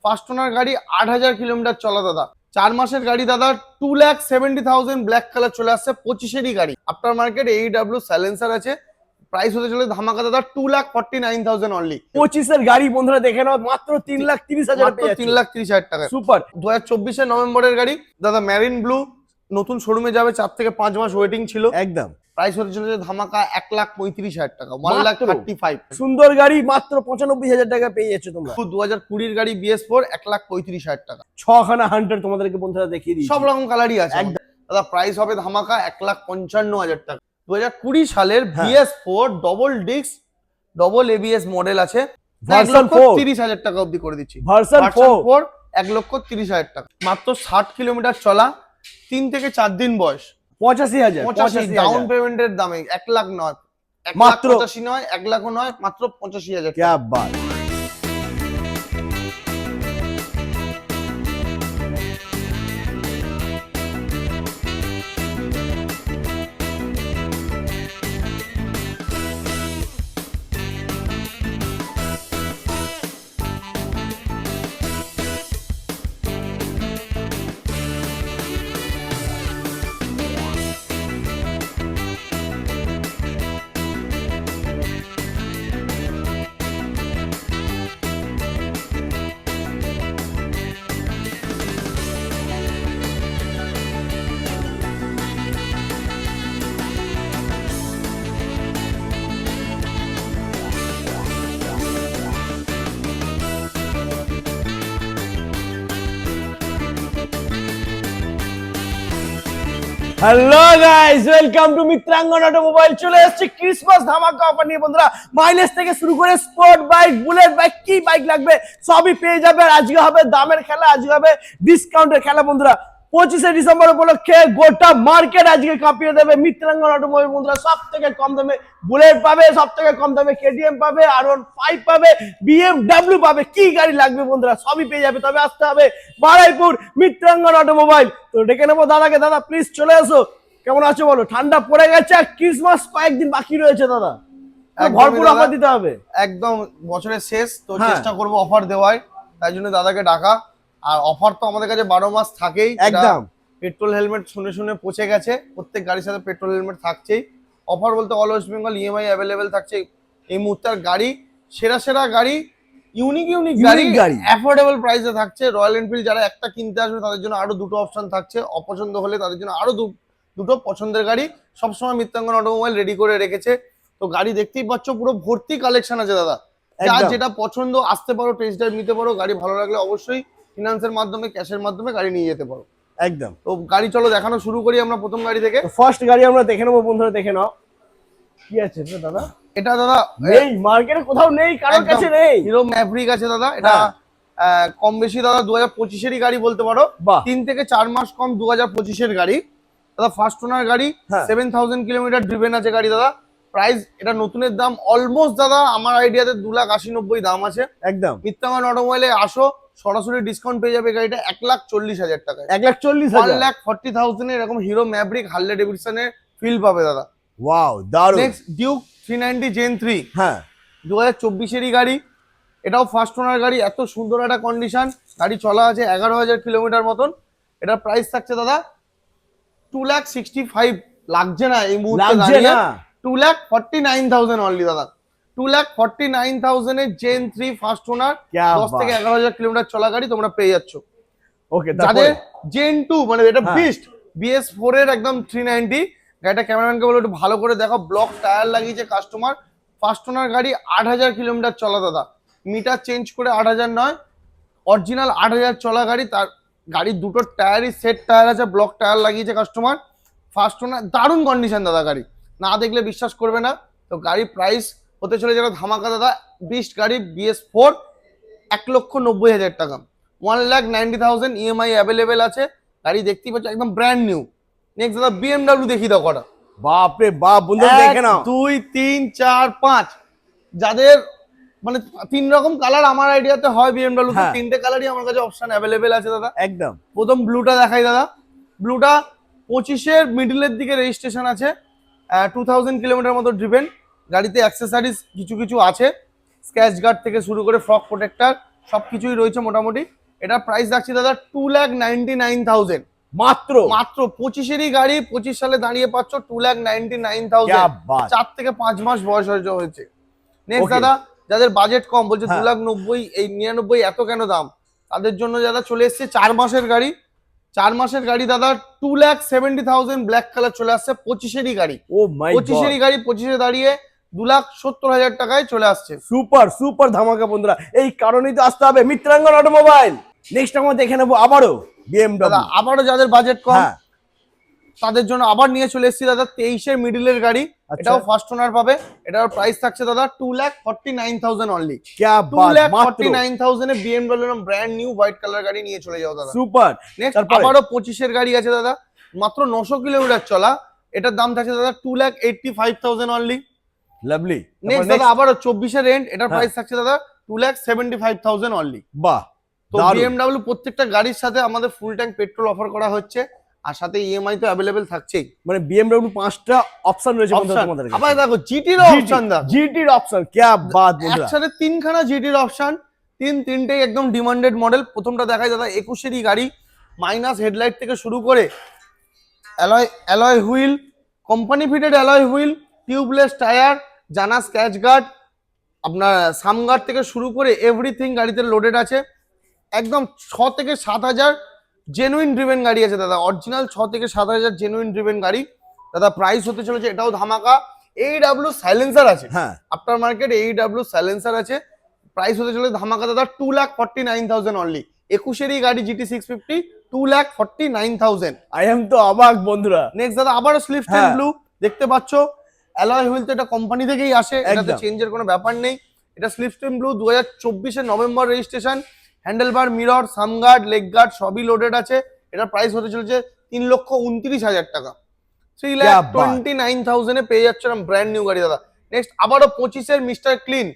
First owner গাড়ি 8,000 kilometre চলা দাদা। 4 মাসের গাড়ি দাদা। 2,70,000 ব্ল্যাক কালার চলে আসছে, 25-এরই গাড়ি। আফটার মার্কেট AEW সাইলেন্সার আছে। প্রাইস হতে চলে ধামাকা দাদা 2,49,000 অনলি। 25 এর গাড়ি বন্ধুরা দেখে নাও, মাত্র 3,30,000 পেয়ে যাচ্ছে। 3,30,000 টাকা। সুপার। 2024-এর নভেম্বরের গাড়ি দাদা, মেরিন ব্লু, নতুন শোরুমে যাবে, 4 থেকে 5 মাস ওয়েটিং ছিল। একদম। প্রাইস হতে চলেছে ধামাকা 1,35,000 টাকা, 1,35,000। সুন্দর গাড়ি মাত্র 95,000 টাকা পেয়ে যাচ্ছে তোমরা। 2020-এর গাড়ি BS4 1,35,000 টাকা। 6খানা হান্টার তোমাদেরকে বন্ধুরা দেখিয়ে দিই, সব রকম কালারই আছে দাদা। প্রাইস হবে ধামাকা 1,55,000 টাকা। 2020 সালের BS4 double disc double ABS model আছে, ভার্সন 1,30,000 টাকা অবধি করে দিচ্ছি। ভার্সন 4 1,30,000 টাকা। মাত্র 60 কিলোমিটার চলা, 3 থেকে 4 দিন বয়স, 85,000 ডাউন পেমেন্টের দামে। 1 লাখ নয়, মাত্র 1,85,000 নয়, 1 লাখও নয়, মাত্র 85,000 क्या बात। Hello guys, welcome to Mitrangan automobile. চলে এসেছে ক্রিসমাস ধামাকা অফার নিয়ে বন্ধুরা। মাইলেজ থেকে শুরু করে স্পোর্ট বাইক, বুলেট বাইক, কি বাইক লাগবে সবই পেয়ে যাবে। আর আজকে হবে দামের খেলা, আজকে হবে ডিসকাউন্টের খেলা বন্ধুরা। 25শে ডিসেম্বর উপলক্ষে গোটা মার্কেট আজকে কাঁপিয়ে দেবে মিত্রাঙ্গন অটোমোবাইল বন্ধুরা। সব থেকে কম দামে বুলেট পাবে, সব থেকে কম দামে KTM পাবে, R15 পাবে, BMW পাবে। কি গাড়ি লাগবে বন্ধুরা সবই পেয়ে যাবে। তবে আসতে হবে বারাইপুর মিত্রাঙ্গন অটোমোবাইল। তো ডেকে নেবো দাদাকে। দাদা প্লিজ চলে এসো। কেমন আছো বলো? ঠান্ডা পড়ে গেছে আর ক্রিসমাস কয়েকদিন বাকি রয়েছে দাদা, ভরপুর অফার দিতে হবে। একদম বছরের শেষ তো, চেষ্টা করবো অফার দেওয়ার, তাই জন্য দাদাকে ডাকা। আর অফার তো আমাদের কাছে 12 মাস থাকেই। একদম। পেট্রোল হেলমেট শুনে শুনে পচে গেছে, প্রত্যেক গাড়ির সাথে পেট্রোল হেলমেট থাকছেই। অফার বলতে all West Bengal EMI available থাকছে এই মুহূর্তে। গাড়ি সেরা সেরা গাড়ি, ইউনিক গাড়ি অ্যাফোর্ডেবল প্রাইসে থাকছে। রয়্যাল এনফিল্ড যারা একটা কিনতে আসবে তাদের জন্য আরো দুটো অপশন থাকছে, অপছন্দ হলে তাদের জন্য আরো দুটো পছন্দের গাড়ি সবসময় মিত্রাঙ্গন অটোমোবাইল রেডি করে রেখেছে। তো গাড়ি দেখতেই পাচ্ছ, পুরো ভর্তি কালেকশন আছে দাদা। যার যেটা পছন্দ আসতে পারো, টেস্ট ড্রাইভ নিতে পারো। গাড়ি ভালো লাগলে অবশ্যই ফিনান্সের মাধ্যমে, ক্যাশের মাধ্যমে গাড়ি নিয়ে যেতে পারো। একদম। তো গাড়ি চলো দেখানো শুরু করি আমরা প্রথম গাড়ি থেকে। ফার্স্ট গাড়ি আমরা দেখে নেবো বন্ধুরা, দেখে নাও কি আছে দাদা। এটা দাদা নেই মার্কেটে কোথাও, নেই কারোর কাছে নেই। হিরো ম্যাভরিক আছে দাদা। এটা কম বেশি দাদা 2025-এরই গাড়ি বলতে পারো। 3 থেকে 4 মাস কম 2025-এর গাড়ি দাদা। ফার্স্ট ওনার গাড়ি, 7,000 কিলোমিটার ড্রিভেন আছে গাড়ি দাদা। প্রাইস এটা নতুনের দাম অলমোস্ট দাদা আমার আইডিয়াতে 2,80,90 দাম আছে। একদম। মিত্রাঙ্গন অটোমোবাইলে আসো, সরাসরি ডিসকাউন্ট পেয়ে যাবে গাড়িটা 1,40,000 টাকায়। 1,40,000 1,40,000 এরকম হিরো ম্যাভরিক হার্লে ডেভিডসনের ফিল পাবে দাদা। ওয়াও দারুণ। নেক্সট ডিউক 390 Gen 3, হ্যাঁ 2024-এরই গাড়ি। এটাও ফার্স্ট ওনার গাড়ি, এত সুন্দর একটা কন্ডিশন। গাড়ি চলা আছে 11,000 কিলোমিটার মতন। এটার প্রাইস থাকছে দাদা 2,65,000। লাগছে না এই মুহূর্তে দাঁড়িয়ে, 2,49,000 অনলি দাদা। 2,49,000 এর Gen 3 ফার্স্ট ওনার, 10 থেকে 11,000 কিলোমিটার চলা গাড়ি তোমরা পেয়ে যাচ্ছ। ওকে, যাদের Gen 2 মানে এটা বিস্ট BS4 এর একদম 390 গাড়িটা, ক্যামেরাম্যানকে বলে একটু ভালো করে দেখো। ব্লক টায়ার লাগিয়েছে কাস্টমার। ফার্স্ট ওনার গাড়ি, 8,000 কিলোমিটার চলা দাদা। মিটার চেঞ্জ করে 8,000 নয়, অরিজিনাল 8,000 চলা গাড়ি। তার গাড়ির দুটো টায়ারই সেট টায়ার আছে, ব্লক টায়ার লাগিয়েছে কাস্টমার। ফার্স্ট ওনার, দারুণ কন্ডিশন দাদা। গাড়ি না দেখলে বিশ্বাস করবে না। তো গাড়ির প্রাইস হতে চলে যারা ধামাকা দাদা। বিস্ট গাড়ি BS4, 1,90,000 টাকা, 1,90,000 EMI অ্যাভেলেবেল আছে। গাড়ি দেখতেই পাচ্ছ একদম ব্র্যান্ড নিউ। নেক্সট দাদা BMW দেখি দাও কটা। বাপরে বাপ বন্ধুরা দেখে নাও। 2, 3, 4, 5 যাদের মানে 3 রকম কালার আমার আইডিয়াতে হয় BMW তে। 3টে কালারই আমার কাছে অপশন অ্যাভেলেবেল আছে দাদা। একদম। প্রথম ব্লুটা দেখাই দাদা। ব্লুটা 25-এর মিডলের দিকে রেজিস্ট্রেশন আছে, 2,000 কিলোমিটার মতো ড্রিভেন। গাড়িতে অ্যাক্সেসরিজ কিছু কিছু আছে, স্ক্র্যাচ গার্ড থেকে শুরু করে ফ্রক প্রোটেক্টর, সবকিছুই রয়েছে মোটামুটি। এটা প্রাইস রাখছি দাদা 2,99,000 মাত্র মাত্র 25-এরই গাড়ি, 25 সালে দাঁড়িয়ে পাচ্ছ क्या 2,99,000। बात 4 থেকে 5 মাস বয়স হয়েছে। Next Okay. দাদা, যাদের বাজেট কম বলছে হ্যাঁ। 2,90,000 এই 99 এত কেন দাম, তাদের জন্য দাদা চলে এসছে 4 মাসের গাড়ি। 4 মাসের গাড়ি দাদা 2,70,000 ব্ল্যাক কালার চলে আসছে 25-এরই গাড়ি। ও মাই গড 25-এরই গাড়ি 25-এ দাঁড়িয়ে 2,70,000 টাকায় চলে আসছে। সুপার সুপার ধামাকা বন্ধুরা, এই কারণেই তো আসতে হবে মিত্রাঙ্গন অটোমোবাইল। নেক্সট আমরা দেখে নেবো আবারও দাদা বিএমডব্লিউ। আবারও যাদের বাজেট কম হ্যাঁ তাদের জন্য আবার নিয়ে চলে এসেছি দাদা 23-এর মিডলের গাড়ি। আচ্ছা। এটাও ফার্স্ট ওনার পাবে। এটার প্রাইস থাকছে দাদা 2,49,000 অনলি। क्या बात মাত্র 2,49,000 এ BMW এর ব্র্যান্ড নিউ হোয়াইট কালার গাড়ি নিয়ে চলে যাও দাদা। সুপার। নেক্সট তারপরে আবারও 25-এর গাড়ি আছে দাদা, মাত্র 900 কিলোমিটার চলা। এটার দাম থাকছে দাদা 2,85,000 অনলি। লাভলি। নেক্সট দাদা আবারও 24-এর রেন্ট, এটার হ্যাঁ। প্রাইস থাকছে দাদা 2,75,000 অনলি। বাহ তো দারুণ। BMW প্রত্যেকটা গাড়ির সাথে আমাদের ফুল ট্যাঙ্ক পেট্রোল অফার করা হচ্ছে, আর সাথে ইএমআই তো অ্যাভেলেবেল থাকছেই। মানে বিএমডব্লিউ 5টা অপশন রয়েছে বন্ধুরা Option। তোমাদের আবার কাছে। দেখো জিটির অপশন দেখো, জিটির অপশন क्या बात বন্ধুরা। একসাথে 3খানা জিটির অপশন, তিনটেই একদম ডিমান্ডেড মডেল। প্রথমটা দেখাই দাদা 21-এরই গাড়ি, মাইনাস হেডলাইট থেকে শুরু করে alloy wheel, company fitted alloy wheel, tubeless tyre, জানা স্ক্র্যাচ গার্ড, আপনার সামগার্ড থেকে শুরু করে এভরিথিং গাড়িতে লোডেড আছে। একদম 6 থেকে 7,000 জেনুইন ড্রিভেন গাড়ি আছে দাদা, অরিজিনাল 6 থেকে 7,000 জেনুইন ড্রিভেন গাড়ি দাদা। প্রাইস হতে চলেছে এটাও ধামাকা। AEW সাইলেন্সার আছে, হ্যাঁ আফটার মার্কেট AEW সাইলেন্সার আছে। প্রাইস হতে চলেছে ধামাকা দাদা 2,49,000 অনলি। 21-এরই গাড়ি GT650 2,49,000। আই এম তো অবাক বন্ধুরা। নেক্সট দাদা আবারও স্লিপ হ্যাঁ। ব্লু দেখতে পাচ্ছ, অ্যালয় হুইল তো এটা কোম্পানি থেকেই আসে, এটাতে একদম। চেঞ্জের কোনো ব্যাপার নেই। এটা স্লিপ ব্লু 2024-এর November registration. Handlebar, mirror, sump guard, leg guard সবই লোডেড আছে। এটার প্রাইস হতে চলেছে 3,29,000 টাকা। 3,29,000 এ পেয়ে যাচ্ছে ব্র্যান্ড নিউ গাড়ি দাদা। নেক্সট আবারও 25-এর mister clean,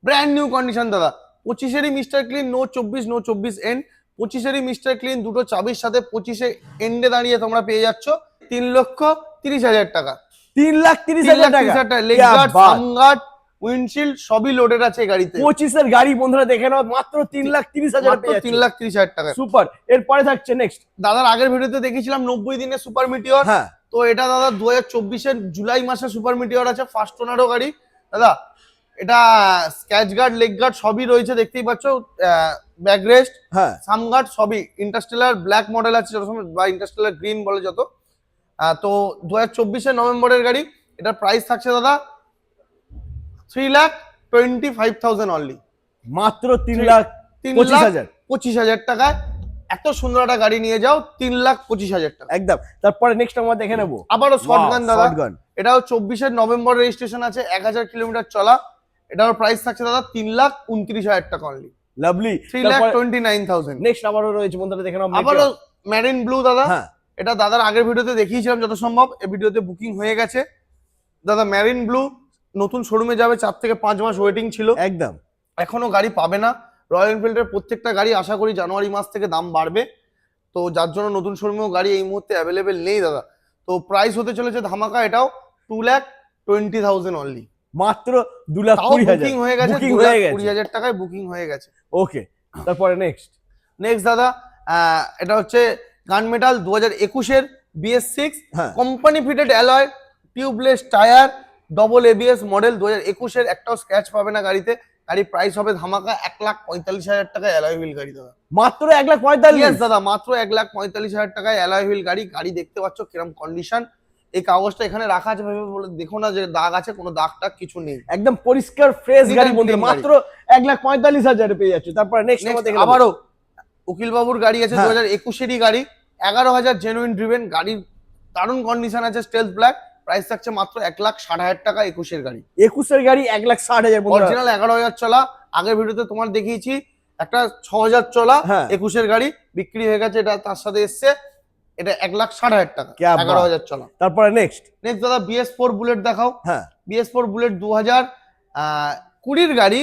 brand new condition দাদা। 25-এরই মিস্টার ক্লিন, নো 24 এন্ড। 25-এরই মিস্টার ক্লিন দুটো চাবির সাথে 25-এ এন্ডে দাঁড়িয়ে তোমরা পেয়ে যাচ্ছ 3,30,000 টাকা। 3,30,000 টাকা। লেগ क्या গার্ড, बात। সামগার্ড, উইন্ডশিল্ড সবই লোডেড আছে এই গাড়িতে। 25-এর গাড়ি বন্ধুরা দেখে নাও, মাত্র 3,30,000 মাত্র পেয়ে যাচ্ছে। 3,30,000 টাকা। সুপার। এরপরে থাকছে নেক্সট। দাদার আগের ভিডিওতে দেখিয়েছিলাম 90 দিনের সুপার মিটিওর। হ্যাঁ তো এটা দাদা 2024-এর জুলাই মাসে সুপার মিটিওর আছে, ফার্স্ট ওনারও গাড়ি দাদা। এটা স্ক্র্যাচ গার্ড, লেগ গার্ড সবই রয়েছে দেখতেই পাচ্ছ, ব্যাক রেস্ট, হ্যাঁ সামগার্ড সবই। ইন্টারস্টেলার ব্ল্যাক মডেল আছে যত সময়, বা ইন্টারস্টেলার গ্রিন বলে যত। তো 2024-এর নভেম্বরের গাড়ি। এটার প্রাইস থাকছে দাদা 3,25,000 অনলি। মাত্র 3,25,000 3,25,000 টাকায় এত সুন্দর একটা গাড়ি নিয়ে যাও, 3,25,000 টাকা। একদম। তারপরে নেক্সট আমরা দেখে নেবো আবারও শর্টগান দাদা, শর্টগান। এটাও 24-এর নভেম্বর রেজিস্ট্রেশন আছে, 1,000 কিলোমিটার চলা। এটার প্রাইস থাকছে দাদা 3,29,000 টাকা অনলি। লাভলি। 3,29,000। নেক্সট আবারও রয়েছে বন্ধুরা দেখে নাও আবারও ম্যারিন ব্লু দাদা। হ্যাঁ এটা দাদার আগের ভিডিওতে দেখিয়েছিলাম যত সম্ভব, এই ভিডিওতে বুকিং হয়ে গেছে দাদা। ম্যারিন ব্লু নতুন শোরুমে যাবে, 4 থেকে 5 মাস ওয়েটিং ছিল, একদম। এখনো গাড়ি পাবে না। রয়্যাল এনফিল্ডের প্রত্যেকটা গাড়ি আশা করি জানুয়ারি মাস থেকে দাম বাড়বে, তো যার জন্য নতুন শোরুমেও গাড়ি এই মুহূর্তে অ্যাভেলেবেল নেই দাদা। তো প্রাইস হতে চলেছে ধামাকা, এটাও 2,20,000 অনলি। মাত্র তাও বুকিং হয়ে গেছে, 2,20,000 2,20,000 টাকায় বুকিং হয়ে গেছে। ওকে। তারপরে নেক্সট দাদা এটা হচ্ছে গান মেটাল 2021-এর BS6 হ্যাঁ company fitted alloy, tubeless tyre, double ABS model. 2021-এর একটাও স্ক্র্যাচ পাবে না গাড়িতে। গাড়ি প্রাইস হবে ধামাকা 1,45,000 টাকায় অ্যালয় হুইল গাড়ি দাদা। মাত্র 1,45,000। Yes দাদা, মাত্র 1,45,000 টাকায় অ্যালয় হুইল গাড়ি। গাড়ি দেখতে পাচ্ছ কিরম কন্ডিশন। এই কাগজটা এখানে রাখা আছে ভেবে বলে দেখো না যে দাগ আছে, কোনো দাগ টাগ কিছু নেই, একদম পরিষ্কার ফ্রেশ Neat গাড়ি and বন্ধুরা, clean মাত্র 1,45,000 পেয়ে যাচ্ছে। তারপরে নেক্সট আমরা দেখে নেবো আবারও উকিল বাবুর গাড়ি আছে, হ্যাঁ। 2021-এরই গাড়ি, 11,000 জেনুইন ড্রিভেন গাড়ির, দারুণ কন্ডিশন আছে, স্টেলথ ব্ল্যাক। প্রাইস থাকছে মাত্র 1,60,000 টাকা। 21-এর গাড়ি, 21-এর গাড়ি 1,60,000 বন্ধুরা। অরিজিনাল 11,000 চলা। আগের ভিডিওতে তোমার দেখিয়েছি একটা 6,000 চলা, হ্যাঁ। 21-এর গাড়ি বিক্রি হয়ে গেছে, এটা তার সাথে এসছে। এটা 1,60,000 টাকা, क्या बात। 11,000 চলা। তারপরে নেক্সট। নেক্সট দাদা BS4 বুলেট দেখাও। হ্যাঁ BS4 বুলেট 2020-এর গাড়ি,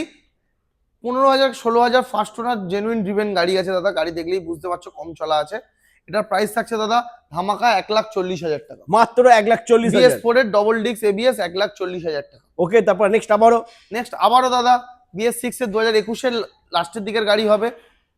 15,000 16,000 ফার্স্ট ওনার জেনুইন ড্রিভেন গাড়ি আছে দাদা। গাড়ি দেখলেই বুঝতে পারছো কম চলা আছে। এটার প্রাইস থাকছে দাদা ধামাকা 1,40,000 টাকা। মাত্র 1,40,000। BS4 এর ডবল ডিস্ক ABS 1,40,000 টাকা। ওকে। তারপরে নেক্সট আবারও নেক্সট আবারও দাদা BS6 এর 2021 লাস্টের দিকের গাড়ি হবে,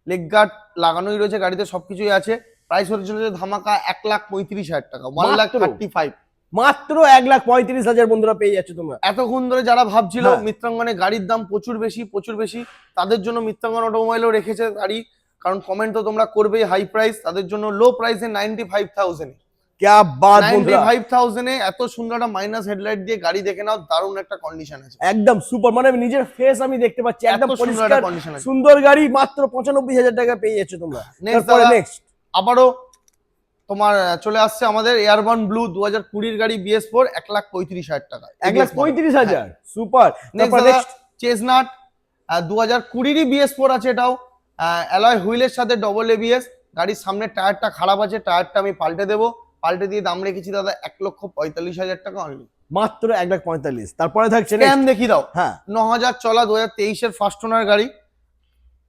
লেগ গার্ড লাগানোই রয়েছে গাড়িতে, সবকিছুই আছে। প্রাইস হতে চলেছে ধামাকা 1,35,000 টাকা, 1,35,000। মাত্র 1,35,000 বন্ধুরা পেয়ে যাচ্ছে তোমরা। এতক্ষণ ধরে যারা ভাবছিল হ্যাঁ। মিত্রাঙ্গনে গাড়ির দাম প্রচুর বেশি, তাদের জন্য মিত্রাঙ্গন অটোমোবাইলও রেখেছে গাড়ি, কারণ কমেন্ট তো তোমরা করবেই হাই প্রাইস, তাদের জন্য লো প্রাইসে 95,000 क्या बात বন্ধুরা, 95,000 এ এত সুন্দর একটা মাইনাস হেডলাইট দিয়ে গাড়ি দেখে নাও, দারুণ একটা কন্ডিশন আছে, একদম সুপার, মানে নিজের ফেস আমি দেখতে পাচ্ছি, একদম এত সুন্দর পরিষ্কার একটা কন্ডিশন আছে। সুন্দর গাড়ি, মাত্র 95,000 টাকা পেয়ে যাচ্ছে তোমরা। তারপরে নেক্সট আবারও তোমার চলে আসছে আমাদের এয়ারবার্ন ব্লু 2020 গাড়ি BS4, 1,35,000 টাকা, 1,35,000 সুপার। তারপর নেক্সট নেক্সট চেসনাট 2020 BS4 আছে, এটাও অ্যালয় হুইলের সাথে ডবল ABS। গাড়ির সামনের টায়ারটা খারাপ আছে, টায়ারটা আমি পাল্টে দেবো, পাল্টে দিয়ে দাম রেখেছি দাদা 1,45,000 টাকা অনলি, মাত্র 1,45,000। তারপরে থাকছে স্ক্যাম দেখিয়ে দাও, হ্যাঁ 9,000 চলা 2023 এর ফার্স্ট ওনার গাড়ি,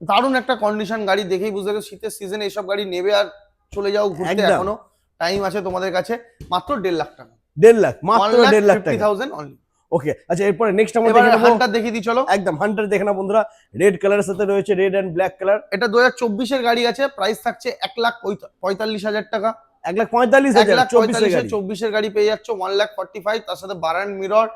দারুণ একটা কন্ডিশন গাড়ি, দেখেই বুঝতে গেছো শীতের সিজনে এইসব গাড়ি নেবে আর চলে যাও ঘুরতে, একদম। এখনো টাইম আছে তোমাদের কাছে, মাত্র 1.5 লাখ টাকা, 1.5 লাখ, মাত্র 1.5 লাখ টাকা। 1,50,000 অনলি। ওকে, আচ্ছা এরপরে নেক্সট আমরা এবার দেখে নেবো, হান্টার দেখিয়ে দিই চলো। একদম হান্টার দেখে না বন্ধুরা, রেড কালারের সাথে রয়েছে রেড এন্ড ব্ল্যাক কালার। এটা 2024 এর গাড়ি আছে, প্রাইস থাকছে 1,45,000 টাকা, 1,45,000 24 এর গাড়ি। 24 এর গাড়ি পেয়ে যাচ্ছ 1,45,000, তার সাথে বার অ্যান্ড মিরর,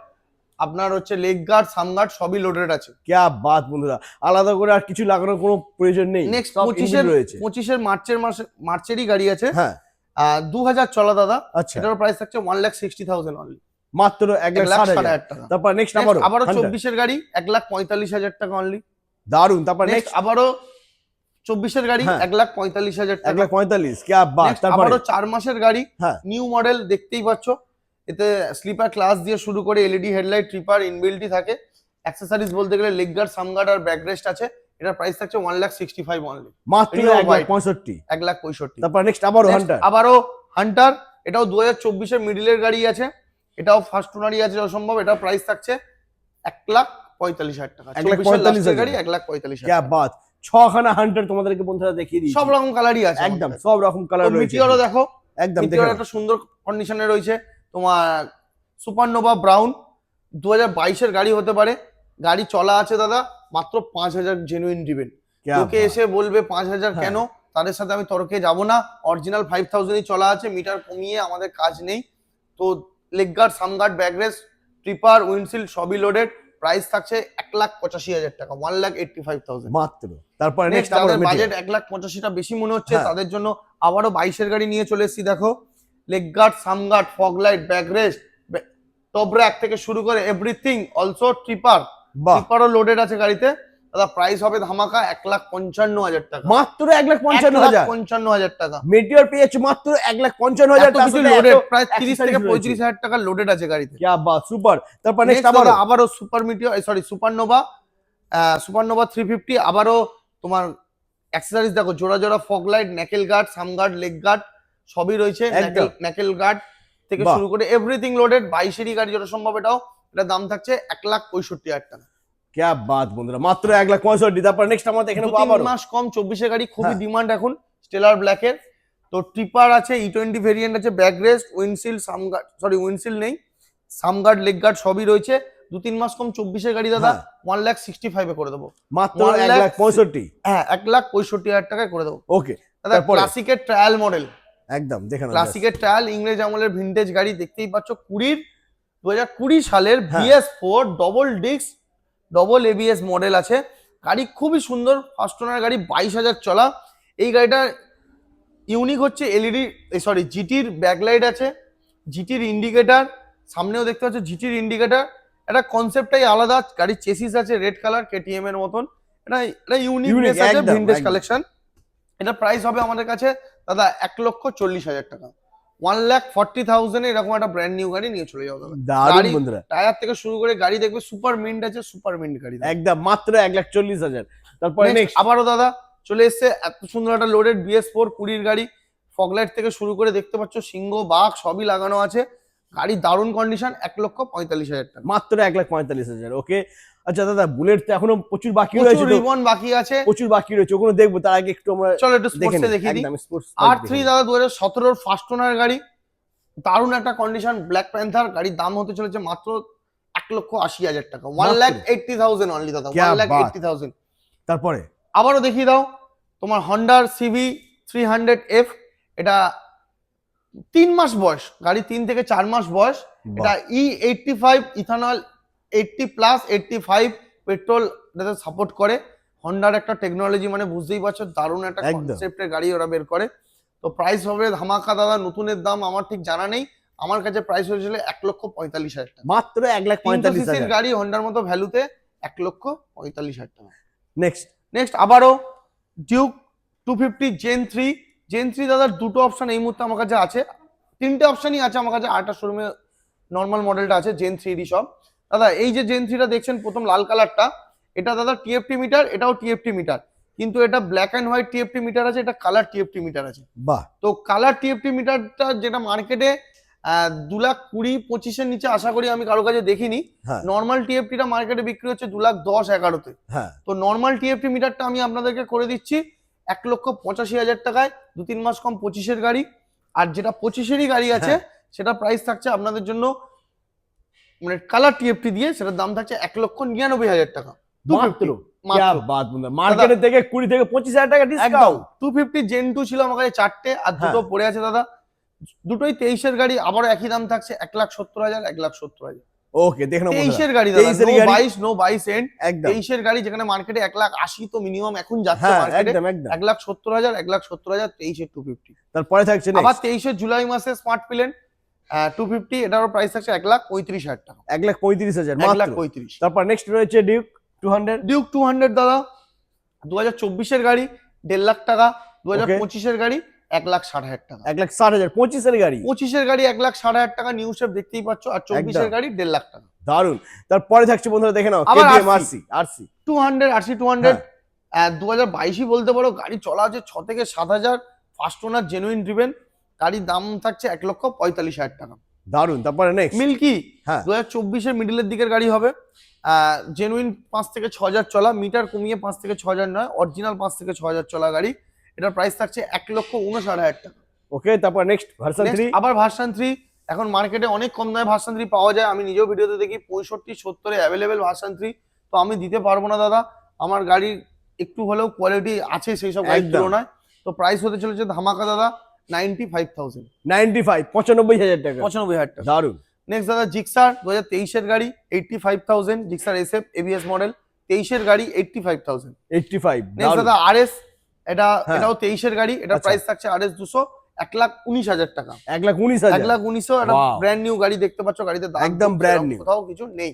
আপনার হচ্ছে লেগ গার্ড, সাম গার্ড সবই লোডেড আছে। क्या बात বন্ধুরা, আলাদা করে আর কিছু লাগানোর কোনো প্রয়োজন নেই, নেক্সট সব 25 ইঞ্জিন রয়েছে। 25 মার্চেরই গাড়ি আছে, হ্যাঁ 2000 চলা দাদা, আচ্ছা, এটার প্রাইস থাকছে 1,60,000 অনলি, মাত্র 1,60,000 1,60,000 টাকা। তারপর নেক্সট আবারও 24 এর গাড়ি 1,45,000 টাকা অনলি, দারুন। তারপর নেক্সট নেক্সট আবারও 24 এর গাড়ি হ্যাঁ। 1,45,000 টাকা, 1,45,000 क्या बात। Next তারপরে আবারও 4 মাসের গাড়ি, হ্যাঁ নিউ মডেল, দেখতেই পাচ্ছ এতে স্লিপার ক্লাস দিয়ে শুরু করে এলইডি হেডলাইট, ট্রিপার ইনবিল্টই থাকে, অ্যাক্সেসরিজ বলতে গেলে লেগ গার্ড, সাম গার্ড আর ব্যাক রেস্ট আছে। এটার প্রাইস থাকছে 1,65,000 অনলি, মাত্র Rio white। 1,65,000। 1,65,000। তারপর নেক্সট আবারও Next হান্টার, আবারও হান্টার, এটাও 2024 এর মিডিলের গাড়ি আছে, এটাও ফার্স্ট ওনারই আছে অসম্ভব, এটার প্রাইস থাকছে 1,45,000 টাকা, 24 এর লাস্টের গাড়ি 1,45,000 क्या টাকা। बात। 6খানা হান্টার তোমাদেরকে বন্ধুরা দেখিয়ে দিই, সব রকম কালারই আছে একদম সব রকম কালার রয়েছে। মিটিওরও দেখো, একদম মিটিওর দেখো একটা সুন্দর কন্ডিশনে রয়েছে তোমার, সুপারনোভা ব্রাউন 2022 এর গাড়ি হতে পারে, গাড়ি চলা আছে দাদা মাত্র 5,000 জেনুইন ড্রিভেন, क्या তোকে बात। এসে বলবে 5,000 হ্যাঁ। কেন, তাদের সাথে আমি তর্কে যাব না, অরিজিনাল 5,000ই চলা আছে, মিটার কমিয়ে আমাদের কাজ নেই। তো leg guard, sump guard, back rest, tripper, windshield সবই লোডেড, প্রাইস থাকছে 1,85,000 টাকা, 1,85,000 মাত্র। তারপরে নেক্সট নেক্সট আবারও যাদের বাজেট বাজেট 1,85,000 বেশি মনে হচ্ছে, হ্যাঁ। তাদের জন্য আবারও 22 এর গাড়ি নিয়ে চলে এসেছি, দেখো leg guard, sump guard, fog light, back rest, top rack থেকে শুরু করে এভরিথিং, অলসো ট্রিপার, বাহ, ট্রিপারও লোডেড আছে গাড়িতে দাদা, প্রাইস হবে ধামাকা 1,55,000 টাকা, মাত্র 1,55,000। 1,55,000 টাকা, মেটিওর পেয়েছে মাত্র 1,55,000। এত কিছু লোডেড, প্রায় 30 থেকে 35,000 টাকা লোডেড আছে গাড়িতে। क्या बात, সুপার। তারপর নেক্সট নেক্সট আবারও আবারও super meteor, sorry supernova, supernova 350, আবারও তোমার অ্যাক্সেসরিজ দেখো, জোড়া জোড়া fog light, নেকেল guard, sump guard, leg guard সবই রয়েছে, একদম। নেকেল গার্ড থেকে বাহ। শুরু করে এভরিথিং লোডেড, 22 এরই গাড়ি যত সম্ভব, এটার দাম থাকছে 1,65,000 টাকা, क्या बात বন্ধুরা, মাত্র 1,65,000। তারপর নেক্সট আমাদের এখানে 2-3 আবারও মাস কম, 24 এর গাড়ি খুবই হ্যাঁ। ডিমান্ড এখন স্টেলার ব্ল্যাকের। তো ট্রিপার আছে, E20 ভেরিয়েন্ট আছে, ব্যাক রেস্ট, উইন্ডশিল্ড, সাম গার্ড, সরি উইন্ডশিল্ড নেই, সাম গার্ড, লেগ গার্ড সবই রয়েছে, 2-3 মাস কম, 24 এর গাড়ি দাদা হ্যাঁ। 1,65,000 করে দেবো, মাত্র 1,65,000 1,65,000। হ্যাঁ 1,65,000 টাকায় করে দেবো ওকে, দাদা। তারপরে? ক্লাসিকের ট্রায়াল মডেল, একদম দেখে নাও, ক্লাসিকের ট্রায়াল ইংরেজ আমলের ভিন্টেজ গাড়ি, দেখতেই পাচ্ছ 2020 সালের হ্যাঁ। BS4 double disc, double ABS model আছে, গাড়ি খুবই সুন্দর, ফার্স্ট ওনার গাড়ি, 22,000 চলা। এই গাড়িটা ইউনিক হচ্ছে এলইডি, সরি জিটির ব্যাকলাইট আছে, জিটির ইন্ডিকেটার, সামনেও দেখতে পাচ্ছ জিটির ইন্ডিকেটার, এটা কনসেপ্টটাই আলাদা, গাড়ির চেসিস আছে রেড কালার KTM এর মতন, এটা ইউনিকনেস আছে, একদম, ভিন্টেজ একদম। কালেকশন। এটা প্রাইস হবে আমাদের কাছে দাদা 1,40,000 টাকা, 1,40,000 এরকম একটা ব্র্যান্ড নিউ গাড়ি নিয়ে চলে যাও দাদা। দারুণ গাড়ি বন্ধুরা, টায়ার থেকে শুরু করে গাড়ি দেখবে সুপার মিন্ট আছে, সুপার মিন্ট গাড়ি দাদা। একদম মাত্র 1,40,000। তারপরে Next, নেক্সট আবারও দাদা চলে এসছে এত সুন্দর একটা লোডেড BS4 20 গাড়ি, ফগলাইট থেকে শুরু করে দেখতে পাচ্ছ সিংহ, বাঘ সবই লাগানো আছে, গাড়ি দারুণ কন্ডিশন, 1,45,000 টাকা, মাত্র 1,45,000। ওকে, আচ্ছা দাদা বুলেট তো এখনো প্রচুর বাকি প্রচুর রয়েছে, তো রিবন বাকি আছে, প্রচুর বাকি রয়েছে, ওগুলো দেখবো, তার আগে একটু আমরা চলো একটু দেখে স্পোর্টসে নিই। দেখিয়ে দিই। একদম স্পোর্টস R3 দাদা 2017 ফার্স্ট ওনার গাড়ি, দারুণ একটা কন্ডিশন, ব্ল্যাক প্যান্থার গাড়ির দাম হতে চলেছে মাত্র 1,80,000 টাকা, 1,80,000 অনলি দাদা, क्या 1,80,000। তারপরে আবারও দেখিয়ে দাও তোমার হন্ডার সিভি 300F, এটা 3 মাস বয়স গাড়ি, 3 থেকে 4 মাস বয়স। এটা E85 ইথানল 80+, 85 পেট্রোল এটাতে সাপোর্ট করে। হন্ডার একটা টেকনোলজি, মানে বুঝতেই পারছো দারুণ একটা একদম। কনসেপ্টের গাড়ি ওরা বের করে। তো প্রাইস হবে ধামাকা দাদা, নতুনের দাম আমার ঠিক জানা নেই, আমার কাছে প্রাইস হয়েছিল 1,45,000 টাকা। মাত্র 1,45,000 সিসির গাড়ি হন্ডার মতো ভ্যালুতে 1,45,000 টাকা। নেক্সট আবারও ডিউক 250 জেন 3 দাদার দুটো অপশন এই মুহূর্তে আমার কাছে আছে, 3টে অপশনই আছে আমার কাছে। 8টা শোরুমে নর্মাল মডেলটা আছে, জেন 3 সব। দাদা এই যে জেন 3টা দেখছেন প্রথম লাল কালারটা, এটা দাদা টিএফটি মিটার, এটাও টিএফটি মিটার, কিন্তু এটা black and white TFT metre আছে, এটা কালার টিএফটি মিটার আছে। বাহ, তো কালার টিএফটি মিটারটা যেটা মার্কেটে 2,20,25-এর নিচে আশা করি আমি কারো কাছে দেখিনি। হ্যাঁ নর্মাল টিএফটিটা মার্কেটে বিক্রি হচ্ছে 2,10,11-তে। হ্যাঁ তো নর্মাল টিএফটি মিটারটা আমি আপনাদেরকে করে দিচ্ছি 1,85,000 টাকায়, 2-3 মাস কম 25-এর গাড়ি। আর যেটা 25-এরই গাড়ি আছে সেটা প্রাইস থাকছে আপনাদের জন্য, মানে কালার টিএফটি দিয়ে সেটার দাম থাকছে 1,99,000 টাকা। মাত্র क्या बात বন্ধু, মার্কেটে থেকে 20 থেকে 25,000 টাকা একদম। ডিসকাউন্ট। 250 জেন 2 ছিল আমার কাছে 4টে, আর দুটো পড়ে আছে দাদা, দুটোই 23-এর গাড়ি, আবারও একই দাম থাকছে 1,70,000, 1,70,000। ওকে দেখে নাও 23-এর গাড়ি দাদা, 23-এর নো গাড়ি। 22 নো 22 এন্ড। একদম 23-এর গাড়ি যেখানে মার্কেটে 1,80,000 তো মিনিমাম এখন যাচ্ছে হ্যাঁ মার্কেটে, একদম একদম। 1,70,000, 1,70,000 23-এর 250। তারপরে থাকছে আবার নেক্সট 23-এর জুলাই মাসে স্মার্ট প্লেন 250, এটারও প্রাইস থাকছে 1,35,000 টাকা, 1,35,000 মাত্র। 1,35,000। তারপর নেক্সট রয়েছে ডিউক 200। ডিউক 200 দাদা 2024-এর গাড়ি 1.5 লাখ টাকা, 2025-এর গাড়ি 1,60,000 টাকা, 1,60,000 25-এর গাড়ি। 25-এর গাড়ি 1,60,000 টাকা, নিউ শেপ দেখতেই পাচ্ছ। আর 24-এর গাড়ি 1.5 লাখ টাকা। দারুন। তারপরে থাকছে বন্ধুরা দেখে নাও আবার KTM RC। RC 200 RC 200 2022-ই বলতে পারো, গাড়ি চলা আছে 6 থেকে 7,000, ফার্স্ট ওনার জেনুইন ড্রিভেন, গাড়ির দাম থাকছে 1,45,000 টাকা। দারুন। তারপরে নেক্সট মিল্কি হ্যাঁ 2024-এর মিডলের দিকের গাড়ি হবে, জেনুইন 5 থেকে 6,000 চলা, মিটার কমিয়ে 5 থেকে 6,000 নয়, অরিজিনাল 5 থেকে 6,000 চলা গাড়ি। এটার প্রাইস থাকছে 1,59,000 টাকা। ওকে তারপর নেক্সট ভার্সন 3। Next, আবার ভার্সন 3, এখন মার্কেটে অনেক কম দামে ভার্সন 3 পাওয়া যায়, আমি নিজেও ভিডিওতে দেখি 65-70-এ অ্যাভেলেবেল ভার্সন 3। তো আমি দিতে পারবো না দাদা, আমার গাড়ির একটু হলেও কোয়ালিটি আছে সেই সব গাড়ির একদম। তুলনায়। তো প্রাইস হতে চলেছে ধামাকা দাদা 95,000, 95,000 টাকা। 95,000 টাকা। দারুন। নেক্সট দাদা জিক্সার 2023-এর গাড়ি 85,000, জিক্সার SF ABS মডেল 23-এর গাড়ি 85,000। 85 নেক্সট দাদা RS, এটা হ্যাঁ। এটাও 23-এর গাড়ি, এটার আচ্ছা। প্রাইস থাকছে RS 200 1,19,000 টাকা। 1,19,000 1,19,000 একটা Wow. ব্র্যান্ড নিউ গাড়ি দেখতে পাচ্ছ, গাড়িতে দাম একদম কিন্তু brand এরকম new। কোথাও কিছু নেই।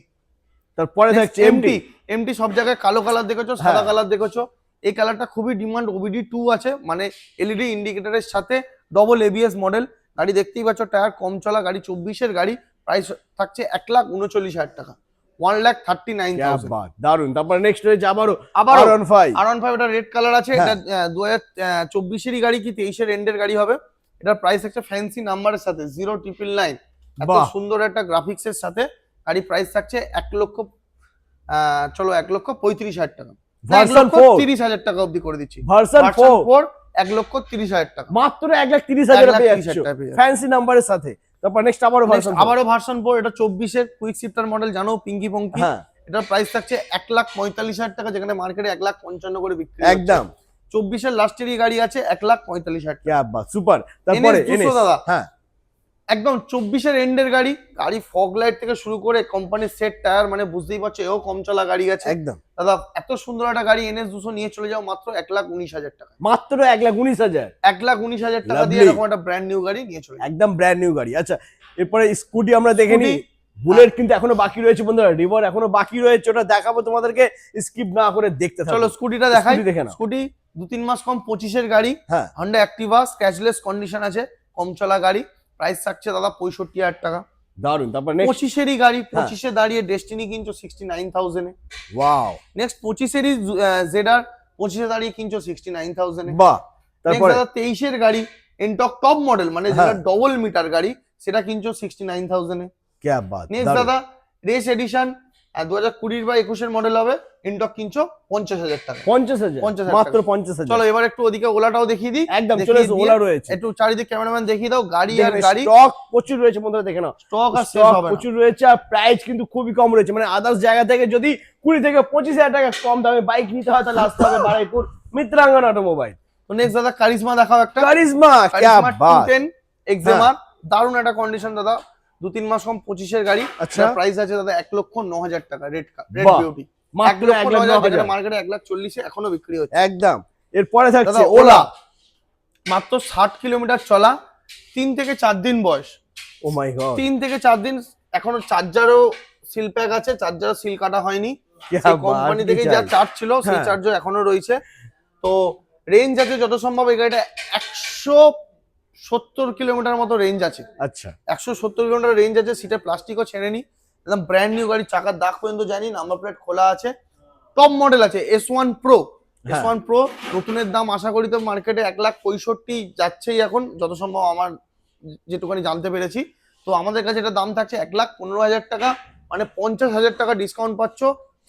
তারপরে থাকছে এমটি। এমটি সব জায়গায় কালো কালার দেখেছো, সাদা হ্যাঁ। কালার দেখেছো, এই কালারটা খুবই ডিমান্ড। OBD 2 আছে, মানে এলইডি ইন্ডিকেটরের সাথে ডবল ABS মডেল, গাড়ি দেখতেই পাচ্ছ, টায়ার কম চলা গাড়ি, 24-এর গাড়ি, প্রাইস থাকছে 1,39,000 টাকা, 1,39,000। বাহ দারুন। তারপর নেক্সট রয়েছে আবারও আবারও R15। R15, এটা রেড কালার আছে, হ্যাঁ। এটা 2024-এরই গাড়ি কি 23-এর এন্ডের গাড়ি হবে। এটার প্রাইস থাকছে ফ্যান্সি নাম্বারের সাথে 0999, এত বাহ। সুন্দর একটা গ্রাফিক্সের সাথে গাড়ি, প্রাইস থাকছে 1,35,000 টাকা, ভার্সন 4 1,30,000 টাকা অবধি করে দিচ্ছি। ভার্সন 4 1,30,000 টাকা, মাত্র 1,30,000 টাকা পেয়ে 1,30,000 টাকা পেয়ে যাচ্ছ। ফ্যান্সি নাম্বারের সাথে। তারপর নেক্সট আবারও ভার্সন আবারও ভার্সন 4, এটা 24-এর কুইক শিফটার মডেল, জানো পিঙ্কি পঙ্কি। হ্যাঁ এটার প্রাইস থাকছে 1,45,000 টাকা, যেখানে মার্কেটে 1,55,000 করে বিক্রি হচ্ছে। একদম 24-এর লাস্টেরই গাড়ি আছে 1,45,000 টাকা। क्या बात সুপার। তারপরে NS 200 দাদা, হ্যাঁ একদম 24-এর এন্ডের গাড়ি, গাড়ি ফগ লাইট থেকে শুরু করে কোম্পানির সেট টায়ার, মানে বুঝতেই পারছো এও কম চলা গাড়ি আছে একদম দাদা। এত সুন্দর একটা গাড়ি NS 200 নিয়ে চলে যাও মাত্র 1,19,000 টাকা, মাত্র 1,19,000 1,19,000 টাকা দিয়ে Lovely। এরকম একটা ব্র্যান্ড নিউ গাড়ি নিয়ে চলে যাও। একদম ব্র্যান্ড নিউ গাড়ি। আচ্ছা এরপরে স্কুটি আমরা দেখে নিই। Scooty, বুলেট কিন্তু এখনো বাকি রয়েছে বন্ধুরা, রিভার এখনো বাকি রয়েছে, ওটা দেখাবো তোমাদেরকে, স্কিপ না করে দেখতে থাকো। চলো স্কুটিটা দেখাই। স্কুটি দেখে নাও। স্কুটি 2-3 মাস কম 25-এর গাড়ি, হ্যাঁ হন্ডা অ্যাক্টিভা, স্ক্র্যাচলেস কন্ডিশন আছে, কম চলা গাড়ি, প্রাইস থাকছে দাদা 65,000 টাকা। দারুন। তারপর নেক্সট 25-এরই গাড়ি, 25-এ দাঁড়িয়ে ডেস্টিনি কিনছো 69,000 এ। ওয়াও নেক্সট 25-এরই জেডার 25-এ দাঁড়িয়ে কিনছো 69,000 এ। বাহ। নেক্সট তারপরে দাদা 23-এর গাড়ি এনটক টপ মডেল, মানে যেটা হ্যাঁ। ডবল মিটার গাড়ি, সেটা কিনছো 69,000 এ। क्या बात। নেক্সট দাদা রেস এডিশন 2020 বা 21 মডেল হবে, ইনটক কিনছো 50,000 টাকা। 50,000 50,000 মাত্র টাকা। 50,000। চলো এবার একটু ওদিকে ওলাটাও দেখিয়ে দিই। একদম চলে দেখিয়ে এসো, দিয়ে ওলা রয়েছে। একটু চারিদিকে ক্যামেরাম্যান দেখিয়ে দাও, গাড়ি আর গাড়ি। স্টক প্রচুর রয়েছে বন্ধুরা, দেখে নাও। স্টক আর শেষ স্টক হবে না। প্রচুর রয়েছে আর প্রাইস কিন্তু খুবই কম রয়েছে, মানে আদার্স জায়গা থেকে যদি 20 থেকে 25,000 টাকা কম দামে বাইক নিতে হয় তাহলে আসতে হবে বারুইপুর মিত্রাঙ্গন অটোমোবাইল। তো নেক্সট দাদা কারিজমা দেখাও একটা। কারিজমা क्या কারিজমা बात। 210 এক্সেমার, দারুণ একটা কন্ডিশন দাদা, 2-3 মাস কম, 25 এর গাড়ি। আচ্ছা। প্রাইস আছে দাদা 1,09,000 টাকা। রেড বাহ। বিউটি মাত্র 1,09,000, 1,09,000 মার্কেটে 1,40,000 এখনো বিক্রি হচ্ছে। একদম। এরপরে থাকছে দাদা ওলা। ওলা, মাত্র 60 কিলোমিটার চলা, 3 থেকে 4 দিন বয়স। ও মাই গড, 3 থেকে 4 দিন, এখনো চার্জারও সিল প্যাক আছে, চার্জারও সিল কাটা হয়নি। কোম্পানি থেকে যা চার্জ ছিল সেই হ্যাঁ। চার্জও এখনো রয়েছে। তো রেঞ্জ আছে যত সম্ভব এই গাড়িটা 170 কিলোমিটার মতো রেঞ্জ আছে। আচ্ছা 170 কিলোমিটার রেঞ্জ আছে। সিটে প্লাস্টিকও ছেড়েনি, একদম ব্র্যান্ড নিউ গাড়ি, চাকার দাগ পর্যন্ত জানি, নাম্বার প্লেট খোলা আছে। টপ মডেল আছে S1 Pro। হ্যাঁ। S1 Pro নতুনের দাম আশা করি তো মার্কেটে 1,65,000 যাচ্ছেই এখন, যত সম্ভব আমার যেটুকুনি জানতে পেরেছি। তো আমাদের কাছে এটা দাম থাকছে 1,15,000 টাকা, মানে 50,000 টাকা ডিসকাউন্ট পাচ্ছ।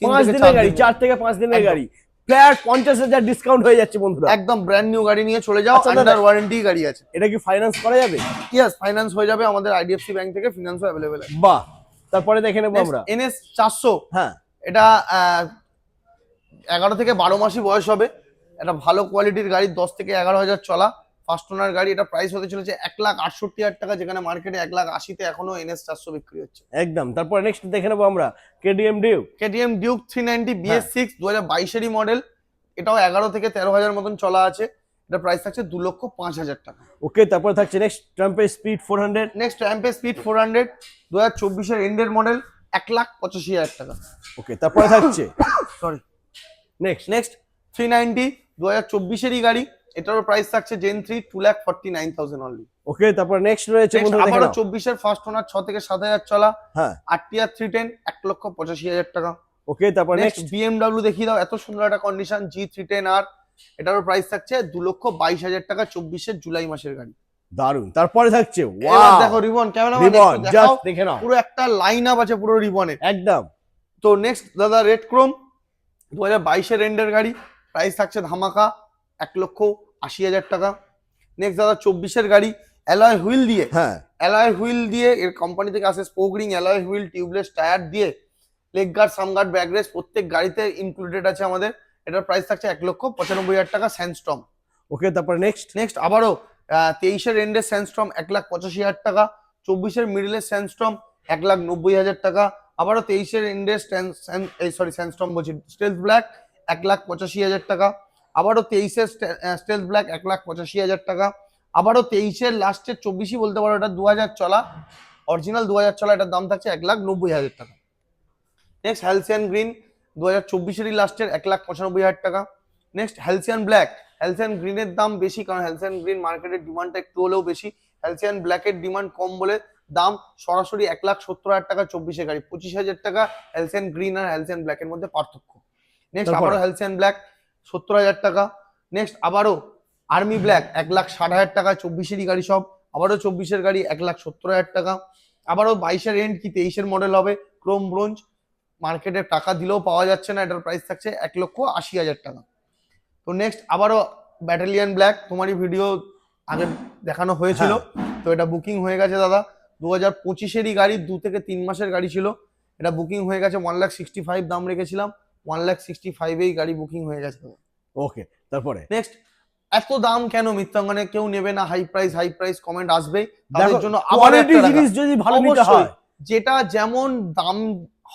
5 দিনের গাড়ি, 4 থেকে 5 দিনের একদম। গাড়ি, ফ্ল্যাট 50,000 ডিসকাউন্ট হয়ে যাচ্ছে বন্ধুরা। একদম ব্র্যান্ড নিউ গাড়ি নিয়ে চলে যাও, আচ্ছা দাদা, আন্ডার ওয়ারেন্টি গাড়ি আছে। এটা কি ফাইন্যান্স করা যাবে? ইয়েস, ফাইন্যান্স হয়ে যাবে, আমাদের IDFC ব্যাংক থেকে ফিনান্সও অ্যাভেলেবেল আছে। বাহ। তারপরে দেখে নেবো আমরা NS 400, হ্যাঁ। এটা 11 থেকে 12 মাসই বয়স হবে। এটা ভালো কোয়ালিটির গাড়ি, 10 থেকে 11,000 চলা, ফার্স্ট ওনার গাড়ি। এটা প্রাইস হতে চলেছে 1,68,000 টাকা, যেখানে মার্কেটে 1,80,000 এখনো NS 400 বিক্রি হচ্ছে। একদম। তারপরে নেক্সট দেখে নেবো আমরা KTM Duke. KTM Duke 390 BS6 2022 model. এটাও 11 থেকে 13,000 মতন চলা আছে। এটা প্রাইস থাকছে 2,05,000 টাকা। ওকে, তারপরে থাকছে next Triumph speed 400। Next Triumph speed 400 2024 এন্ডের মডেল, 1,85,000 টাকা। ওকে, তারপরে থাকছে সরি, নেক্সট নেক্সট 390 2024 গাড়ি। এটারও প্রাইস থাকছে জেন 3 2,49,000 অনলি। ওকে, তারপরে নেক্সট রয়েছে বন্ধুরা দেখে আবারও নাও। 24 ফার্স্ট ওনার 6 থেকে 7,000 চলা, হ্যাঁ। RTR 310 1,85,000 টাকা। ওকে, তারপর নেক্সট নেক্সট BMW দেখিয়ে দাও, এত সুন্দর একটা কন্ডিশন G310R। এটারও প্রাইস থাকছে 2,22,000 টাকা, 24 জুলাই মাসের গাড়ি। দারুন। তারপরে থাকছে এবার ওয়াও, দেখো রিবন, ক্যামেরাম্যান রিবন একটু জাস্ট দেখাও, দেখে নাও। পুরো একটা লাইন আপ আছে পুরো রিবনের। একদম। তো নেক্সট দাদা রেড ক্রোম 2022 এন্ডের গাড়ি, প্রাইস থাকছে ধামাকা 1,80,000 টাকা। নেক্সট দাদা 24 গাড়ি, অ্যালয় হুইল দিয়ে, হ্যাঁ। অ্যালয় হুইল দিয়ে, এর কোম্পানি থেকে আসে spoke ring, alloy wheel, tubeless tyre দিয়ে, leg guard, sump guard, back rest প্রত্যেক গাড়িতে ইনক্লুডেড আছে আমাদের। এটার প্রাইস থাকছে 1,95,000 টাকা। স্যান্ডস্টর্ম। ওকে, তারপর নেক্সট নেক্সট আবারও 23 এন্ডের স্যান্ডস্টর্ম 1,85,000 টাকা। 24 মিডলের স্যান্ডস্টর্ম 1,90,000 টাকা। আবারও 23 এন্ডের স্যান্ডস্টর্ম বলছি, স্টেলথ ব্ল্যাক 1,85,000 টাকা। আবারও 23 স্টেলথ ব্ল্যাক 1,85,000 টাকা। আবারও 23 লাস্টের 24 বলতে পারো, এটা 2,000 চলা, অরিজিনাল 2,000 চলা, এটার দাম থাকছে 1,90,000 টাকা। নেক্সট হ্যালসিয়ান গ্রিন 2024 লাস্টের 1,95,000 টাকা। নেক্সট হ্যালসিয়ান ব্ল্যাক, হ্যালসিয়ান গ্রিনের দাম বেশি, কারণ হ্যালসিয়ান গ্রিন মার্কেটের ডিমান্ডটা একটু হলেও বেশি। হ্যালসিয়ান ব্ল্যাকের ডিমান্ড কম বলে দাম সরাসরি 1,70,000 টাকা 24 গাড়ি। 25,000 টাকা হ্যালসিয়ান গ্রিন আর হ্যালসিয়ান ব্ল্যাকের মধ্যে পার্থক্য। নেক্সট তারপর? আবারও হ্যালসিয়ান ব্ল্যাক 70,000 টাকা। নেক্সট আবারও আর্মি ব্ল্যাক 1,60,000 টাকা, 24 গাড়ি সব। আবারও 24 গাড়ি 1,70,000 টাকা। আবারও 22 এন্ড কি 23 মডেল হবে, ক্রোম ব্রোঞ্জ, মার্কেটে টাকা দিলেও পাওয়া যাচ্ছে না, এটার প্রাইস থাকছে 1,80,000 টাকা। তো নেক্সট আবারও ব্যাটালিয়ান ব্ল্যাক, তোমারই ভিডিও আগে দেখানো হয়েছিল, তো এটা বুকিং হয়ে গেছে দাদা। 2025 গাড়ি, 2 থেকে 3 মাসের গাড়ি ছিল, এটা বুকিং হয়ে গেছে। 1,65,000 দাম রেখেছিলাম, 1,65,000 গাড়ি বুকিং হয়ে গেছে। ওকে, তারপরে নেক্সট এত দাম কেন মিত্রাঙ্গনে, কেউ নেবে না, হাই প্রাইস কমেন্ট আসবেই তাদের জন্য। আবার কোয়ালিটি জিনিস যদি ভালো নিতে হয়, যেটা যেমন দাম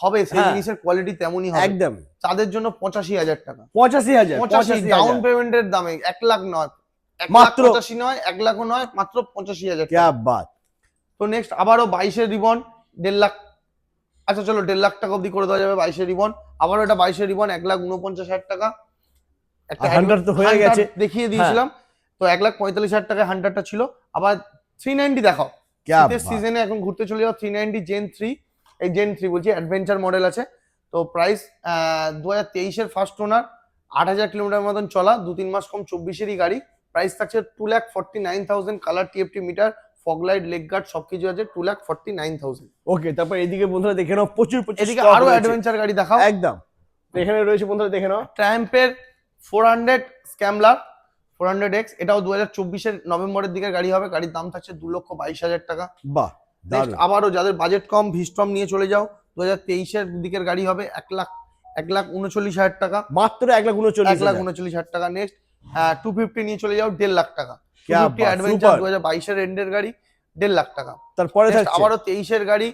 হবে সেই হ্যাঁ। জিনিসের কোয়ালিটি তেমনই হবে। একদম। তাদের জন্য 85,000 টাকা। 85,000 85 ডাউন পেমেন্টের দামে, 1,00,000 নয়, মাত্র 1,85,000 নয়, 1,00,000 নয়, মাত্র 85,000 क्या টাকা। बात। তো নেক্সট আবারও 22 রিবন 1,50,000, আচ্ছা চলো 1,50,000 টাকা অব্দি করে দেওয়া যাবে 22 রিবন। আবারও এটা 22 রিবন 1,49,000 টাকা। একটা হান্টার তো হয়ে গেছে, দেখিয়ে দিয়েছিলাম, তো 1,45,000 টাকায় হান্টারটা ছিল। আবার 390 দেখাও, क्या শীতের बात। সিজনে এখন ঘুরতে চলে যাও। 390 জেন 3, এই জেন 3 বলছি, অ্যাডভেঞ্চার মডেল আছে। তো প্রাইস 2023 ফার্স্ট ওনার, 8,000 কিলোমিটার মতন চলা, 2-3 মাস কম, 24 গাড়ি। প্রাইস থাকছে 2,49,000, colour TFT meter, fog light, leg guard সবকিছু আছে 2,49,000। ওকে, তারপর এদিকে বন্ধুরা দেখে নাও প্রচুর প্রচুর এদিকে stock আরো রয়েছে। অ্যাডভেঞ্চার গাড়ি দেখাও। একদম, তো এখানে রয়েছে বন্ধুরা দেখে নাও ট্রায়াম্পের 400 স্ক্যামলার 400X, এটাও 2024-এর নভেম্বরের দিকে গাড়ি হবে। গাড়ির দাম থাকছে 2,22,000 টাকা। বাহ, নেক্সট দারুণ। আবারও যাদের বাজেট কম, ভিস্ট্রম নিয়ে চলে যাও, 2023-এর দিকের গাড়ি হবে 1,39,000 টাকা। মাত্র 1,39,000। 1,39,000 টাকা। নেক্সট 250 নিয়ে চলে যাও 1.5 লাখ টাকা। क्या 250 बात, অ্যাডভেঞ্চার super। 2022-এর এন্ডের গাড়ি 1.5 লাখ টাকা। তারপরে Next থাকছে আবারও 23-এর গাড়ি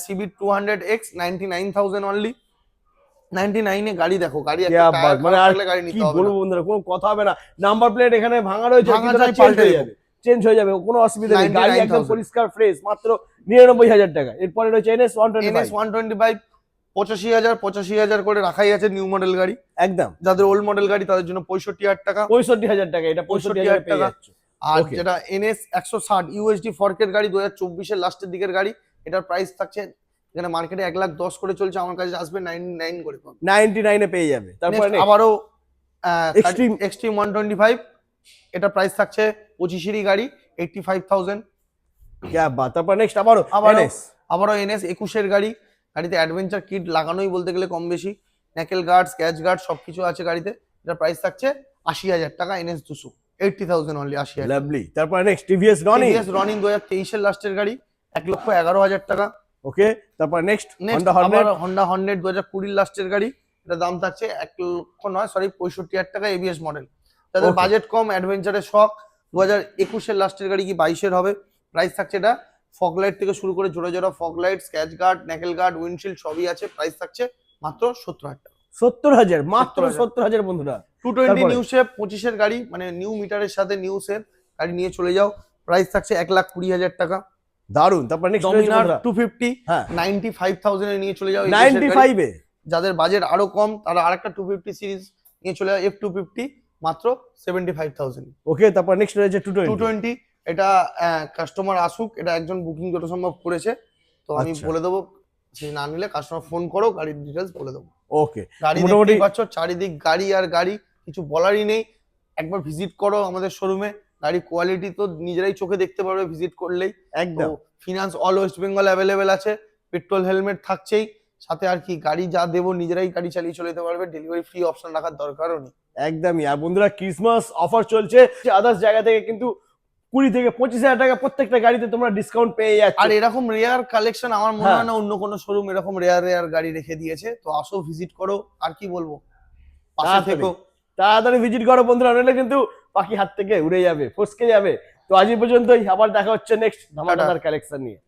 সিবি 200X 99,000 অনলি। 99 এ গাড়ি দেখো, গাড়ি একটা क्या টায়ার बात, মানে খারাপ আর থাকলে গাড়ি কি নিতে হবে বলবো না। বন্ধুরা, কোনো কথা হবে না। নাম্বার প্লেট এখানে ভাঙা রয়েছে, ভাঙা কিন্তু নয়, চেঞ্জ পাল্টে হয়ে দেবো। যাবে, চেঞ্জ হয়ে যাবে, কোনো অসুবিধা নেই। গাড়ি একদম 99,000 পরিষ্কার ফ্রেশ, মাত্র 99,000 টাকা। এরপরে রয়েছে NS NS 125 85,000 করে রাখাই আছে নিউ মডেল গাড়ি। একদম যাদের ওল্ড মডেল গাড়ি তাদের জন্য 65,000 টাকা। 65,000 টাকা, এটা 65,000 পেয়ে টাকা। যাচ্ছে। আর Okay. যেটা NS 160 ইউএসডি ফর্কের গাড়ি 2024-এর লাস্টের দিকের গাড়ি, এটার প্রাইস থাকছে এখানে মার্কেটে 1,10,000 করে চলছে, আমার কাছে আসবে 99 করে পাবে। 99 এ পেয়ে যাবে। তারপরে Next আবারও Extreme এক্সট্রিম 125, এটা প্রাইস থাকছে 25-এরই গাড়ি 85,000। क्या बात। তারপর নেক্সট আবারও আবারও NS আবারও NS 21-এর গাড়ি, গাড়িতে অ্যাডভেঞ্চার কিট লাগানোই বলতে গেলে কম বেশি, ন্যাকেল গার্ড, স্ক্যাচ গার্ড সবকিছু আছে গাড়িতে। এটার প্রাইস থাকছে 80,000 টাকা। NS 200 80,000 only, 80,000। লাভলি। তারপর next TVS Ronin. TVS Ronin 2023-এর লাস্টের গাড়ি 1,11,000 টাকা। ওকে, তারপর next next Honda Hornet. Honda Hornet 2020-র লাস্টের গাড়ি, এটা দাম থাকছে 1,00,000 নয়, সরি 65,000 টাকা। ABS model. যাদের Okay. বাজেট কম, অ্যাডভেঞ্চারের শখ, 2021-এর লাস্টের গাড়ি কি 22-এর হবে। প্রাইস থাকছে এটা ফগ লাইট থেকে শুরু করে জোড়া জোড়া fog light, scratch guard, knuckle guard, windshield সবই আছে। প্রাইস থাকছে মাত্র 70,000 টাকা। 70,000, মাত্র 70,000 70,000 বন্ধুরা। 220 তারপরে? নিউ শেপ 25-এর গাড়ি, মানে নিউ মিটারের সাথে নিউ শেপ গাড়ি নিয়ে চলে যাও। প্রাইস থাকছে 1,20,000 টাকা। দারুন। তারপর নেক্সট ডমিনার 250 হ্যাঁ 95,000 এ নিয়ে চলে যাও। এই দেশের গাড়ি। 95 এ। যাদের বাজেট আরো কম তারা আরেকটা 250 সিরিজ নিয়ে চলে যাও, F250 মাত্র 75,000। ওকে, তারপর নেক্সট রয়েছে 220। 220 এটা কাস্টমার আসুক, এটা একজন বুকিং যত সম্ভব করেছে, তো আমি আচ্ছা। বলে দেবো, সে না নিলে কাস্টমার ফোন করো, গাড়ির ডিটেলস বলে দেবো। ওকে, গাড়ি মোটামুটি দেখতেই পাচ্ছ, চারিদিক গাড়ি আর গাড়ি, কিছু বলারই নেই। একবার ভিজিট করো আমাদের শোরুমে, গাড়ি কোয়ালিটি তো নিজেরাই চোখে দেখতে পারবে ভিজিট করলেই। একদম finance all West Bengal available আছে, পেট্রোল হেলমেট থাকছেই সাথে। আর কি, গাড়ি যা দেবো নিজেরাই গাড়ি চালিয়ে চলে যেতে পারবে, ডেলিভারি ফ্রি অপশন রাখার দরকারও নেই। একদমই। আর বন্ধুরা ক্রিসমাস অফার চলছে, আদার্স জায়গা থেকে কিন্তু 20 থেকে 25,000 টাকা প্রত্যেকটা গাড়িতে তোমরা ডিসকাউন্ট পেয়ে যাচ্ছ। আর এরকম রেয়ার কালেকশন আমার মনে হ্যাঁ। হয় না অন্য কোনো শোরুম এরকম রেয়ার গাড়ি রেখে দিয়েছে। তো আসো, ভিজিট করো, আর কি বলবো, পাশে তাড়াতাড়ি থেকো। তাড়াতাড়ি ভিজিট করো বন্ধুরা, নইলে কিন্তু পাখি হাত থেকে উড়ে যাবে, ফসকে যাবে। তো আজ এই পর্যন্তই, আবার দেখা হচ্ছে নেক্সট ধামাকাদার কালেকশন নিয়ে।